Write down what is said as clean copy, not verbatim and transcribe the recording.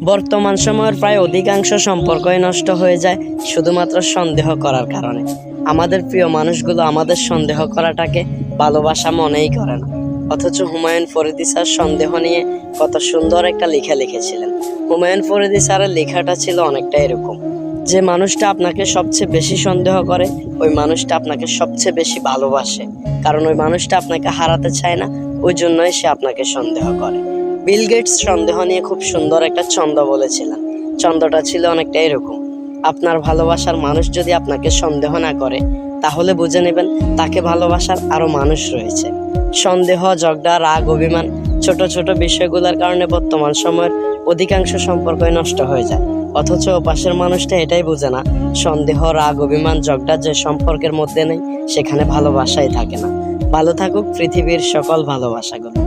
বর্তমান সময়ের প্রায় অধিকাংশ সম্পর্কই নষ্ট হয়ে যায় শুধুমাত্র সন্দেহ করার কারণে। আমাদের প্রিয় মানুষগুলো আমাদের সন্দেহ করাটাকে ভালোবাসা মনেই করে না। অথচ হুমায়ুন ফরিদী স্যার সন্দেহ নিয়ে কত সুন্দর একটা লেখা লিখেছিলেন। হুমায়ুন ফরিদী স্যারের লেখাটা ছিল অনেকটা এরকম, যে মানুষটা আপনাকে সবচেয়ে বেশি সন্দেহ করে ওই মানুষটা আপনাকে সবচেয়ে বেশি ভালোবাসে, কারণ ওই মানুষটা আপনাকে হারাতে চায় না, ওই জন্যই সে আপনাকে সন্দেহ করে। বিল গেটস সন্দেহ নিয়ে খুব সুন্দর একটা ছন্দ বলেছিলেন। ছন্দটা ছিল অনেকটা এরকম: আপনার ভালোবাসার মানুষ যদি আপনাকে সন্দেহ না করে তাহলে বুঝে নেবেন তাকে ভালোবাসার আরো মানুষ রয়েছে। সন্দেহ, ঝগড়া, রাগ, অভিমান, ছোট ছোট বিষয়গুলোর কারণে বর্তমান সময়ের অধিকাংশ সম্পর্কই নষ্ট হয়ে যায়। অথচ পাশের মানুষটা এটাই বোঝে না, সন্দেহ, রাগ, অভিমান, ঝগড়া যে সম্পর্কের মধ্যে নেই সেখানে ভালোবাসাই থাকে না। ভালো থাকুক পৃথিবীর সকল ভালোবাসাগুলো।